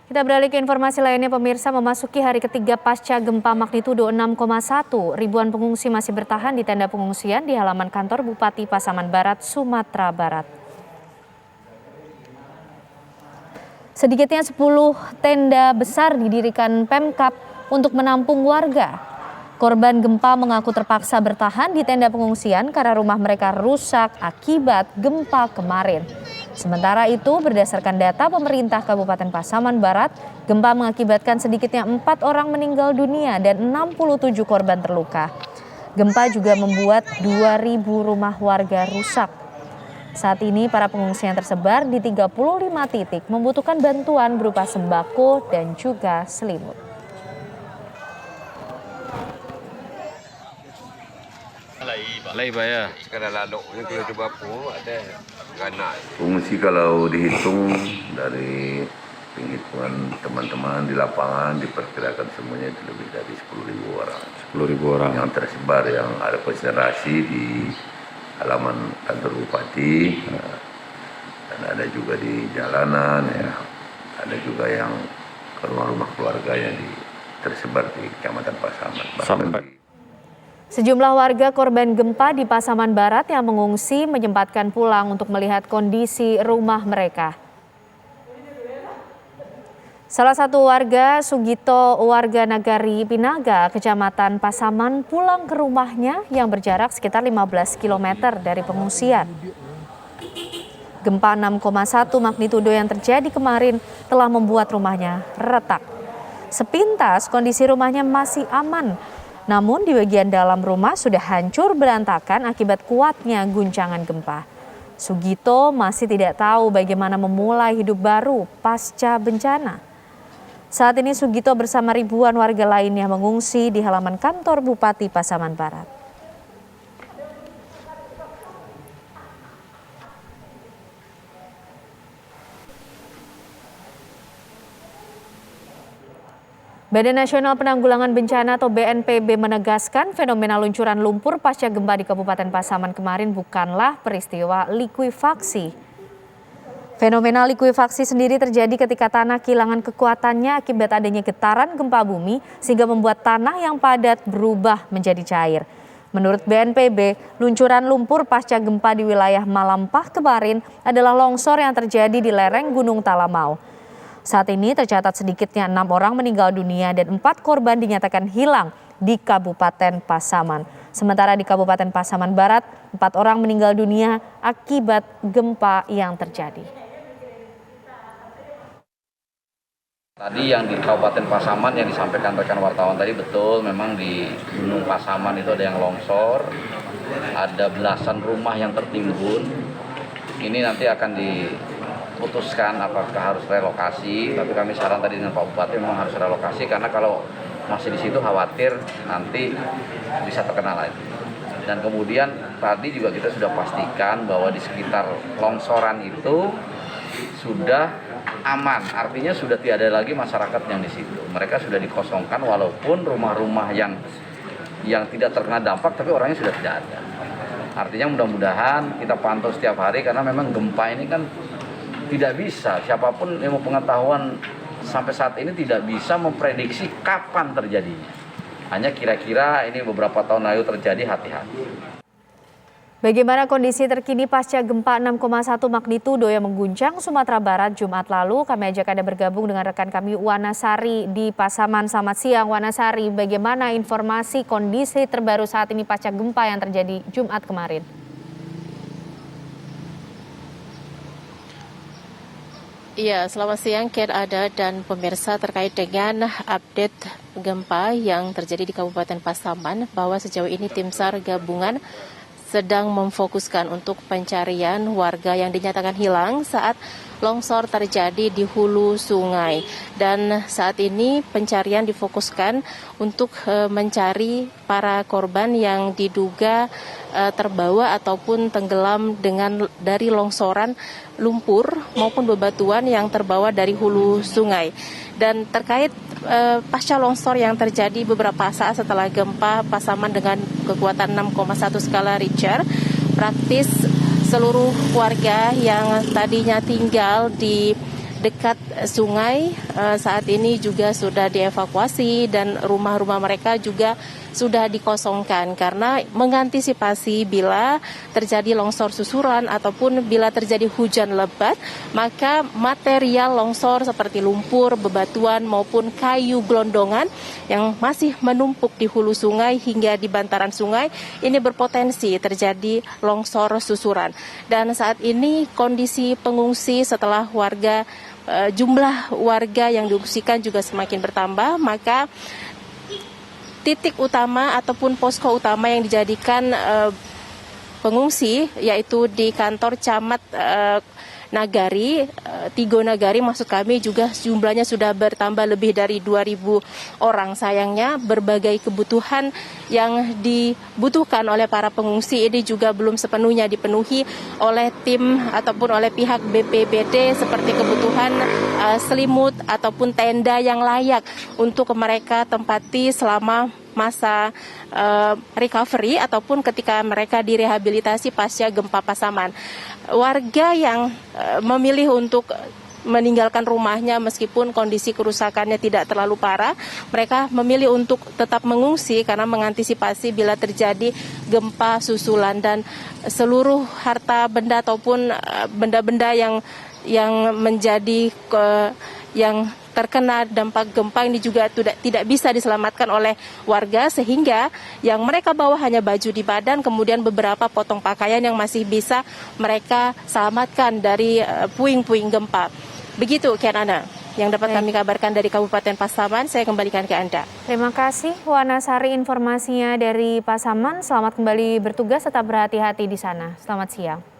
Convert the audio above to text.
Kita beralih ke informasi lainnya, pemirsa. Memasuki hari ketiga pasca gempa magnitudo 6,1, ribuan pengungsi masih bertahan di tenda pengungsian di halaman kantor Bupati Pasaman Barat, Sumatera Barat. Sedikitnya 10 tenda besar didirikan Pemkab untuk menampung warga. Korban gempa mengaku terpaksa bertahan di tenda pengungsian karena rumah mereka rusak akibat gempa kemarin. Sementara itu, berdasarkan data pemerintah Kabupaten Pasaman Barat, gempa mengakibatkan sedikitnya 4 orang meninggal dunia dan 67 korban terluka. Gempa juga membuat 2.000 rumah warga rusak. Saat ini para pengungsi yang tersebar di 35 titik membutuhkan bantuan berupa sembako dan juga selimut. Sekarang lalu kalau coba pun ada ganak. Pengungsi kalau dihitung dari penghitungan teman-teman di lapangan diperkirakan semuanya itu lebih dari 10.000 orang. 10.000 orang yang tersebar, yang ada konsentrasi di halaman kantor bupati, dan ada juga di jalanan, ya. Ada juga yang ke rumah-rumah keluarga yang tersebar di Kecamatan Pasaman. Sejumlah warga korban gempa di Pasaman Barat yang mengungsi menyempatkan pulang untuk melihat kondisi rumah mereka. Salah satu warga, Sugito, warga Nagari Pinaga, Kecamatan Pasaman, pulang ke rumahnya yang berjarak sekitar 15 km dari pengungsian. Gempa 6,1 magnitudo yang terjadi kemarin telah membuat rumahnya retak. Sepintas kondisi rumahnya masih aman, namun di bagian dalam rumah sudah hancur berantakan akibat kuatnya guncangan gempa. Sugito masih tidak tahu bagaimana memulai hidup baru pasca bencana. Saat ini Sugito bersama ribuan warga lainnya mengungsi di halaman kantor Bupati Pasaman Barat. Badan Nasional Penanggulangan Bencana atau BNPB menegaskan fenomena luncuran lumpur pasca gempa di Kabupaten Pasaman kemarin bukanlah peristiwa likuifaksi. Fenomena likuifaksi sendiri terjadi ketika tanah kehilangan kekuatannya akibat adanya getaran gempa bumi sehingga membuat tanah yang padat berubah menjadi cair. Menurut BNPB, luncuran lumpur pasca gempa di wilayah Malampah kemarin adalah longsor yang terjadi di lereng Gunung Talamau. Saat ini tercatat sedikitnya 6 orang meninggal dunia dan 4 korban dinyatakan hilang di Kabupaten Pasaman. Sementara di Kabupaten Pasaman Barat, 4 orang meninggal dunia akibat gempa yang terjadi. Tadi yang di Kabupaten Pasaman yang disampaikan rekan wartawan tadi betul, memang di Gunung Pasaman itu ada yang longsor, ada belasan rumah yang tertimbun. Ini nanti akan diputuskan apakah harus relokasi, tapi kami saran tadi dengan Pak Bupati memang harus relokasi karena kalau masih di situ khawatir nanti bisa terkena lagi. Dan kemudian tadi juga kita sudah pastikan bahwa di sekitar longsoran itu sudah aman, artinya sudah tidak ada lagi masyarakat yang di situ. Mereka sudah dikosongkan walaupun rumah-rumah yang tidak terkena dampak tapi orangnya sudah tidak ada. Artinya mudah-mudahan kita pantau setiap hari karena memang gempa ini kan tidak bisa, siapapun yang mau pengetahuan sampai saat ini tidak bisa memprediksi kapan terjadinya. Hanya kira-kira ini beberapa tahun lalu terjadi, hati-hati. Bagaimana kondisi terkini pasca gempa 6,1 magnitudo yang mengguncang Sumatera Barat Jumat lalu? Kami ajak Anda bergabung dengan rekan kami Wana Sari di Pasaman. Selamat siang Wana Sari, bagaimana informasi kondisi terbaru saat ini pasca gempa yang terjadi Jumat kemarin? Iya, selamat siang Ken Ada dan pemirsa terkait dengan update gempa yang terjadi di Kabupaten Pasaman bahwa sejauh ini tim SAR gabungan sedang memfokuskan untuk pencarian warga yang dinyatakan hilang saat longsor terjadi di hulu sungai. Dan saat ini pencarian difokuskan untuk mencari para korban yang diduga terbawa ataupun tenggelam dari longsoran lumpur maupun bebatuan yang terbawa dari hulu sungai. Dan terkait pasca longsor yang terjadi beberapa saat setelah gempa Pasaman dengan kekuatan 6,1 skala Richter, praktis seluruh warga yang tadinya tinggal di dekat sungai saat ini juga sudah dievakuasi dan rumah-rumah mereka juga sudah dikosongkan karena mengantisipasi bila terjadi longsor susuran ataupun bila terjadi hujan lebat, maka material longsor seperti lumpur, bebatuan maupun kayu gelondongan yang masih menumpuk di hulu sungai hingga di bantaran sungai ini berpotensi terjadi longsor susuran. Dan saat ini kondisi pengungsi setelah jumlah warga yang diungsikan juga semakin bertambah, maka titik utama ataupun posko utama yang dijadikan pengungsi yaitu di kantor Camat Nagari, Tigo Nagari maksud kami juga jumlahnya sudah bertambah lebih dari 2.000 orang. Sayangnya berbagai kebutuhan yang dibutuhkan oleh para pengungsi ini juga belum sepenuhnya dipenuhi oleh tim ataupun oleh pihak BPBD seperti kebutuhan selimut ataupun tenda yang layak untuk mereka tempati selama masa recovery ataupun ketika mereka direhabilitasi pasca gempa Pasaman. Warga yang memilih untuk meninggalkan rumahnya meskipun kondisi kerusakannya tidak terlalu parah, mereka memilih untuk tetap mengungsi karena mengantisipasi bila terjadi gempa susulan dan seluruh harta benda ataupun benda-benda yang menjadi yang terkena dampak gempa ini juga tidak bisa diselamatkan oleh warga sehingga yang mereka bawa hanya baju di badan, kemudian beberapa potong pakaian yang masih bisa mereka selamatkan dari puing-puing gempa. Begitu Kianana yang dapat kami kabarkan dari Kabupaten Pasaman. Saya kembalikan ke Anda. Terima kasih Wana Sari informasinya dari Pasaman. Selamat kembali bertugas, tetap berhati-hati di sana. Selamat siang.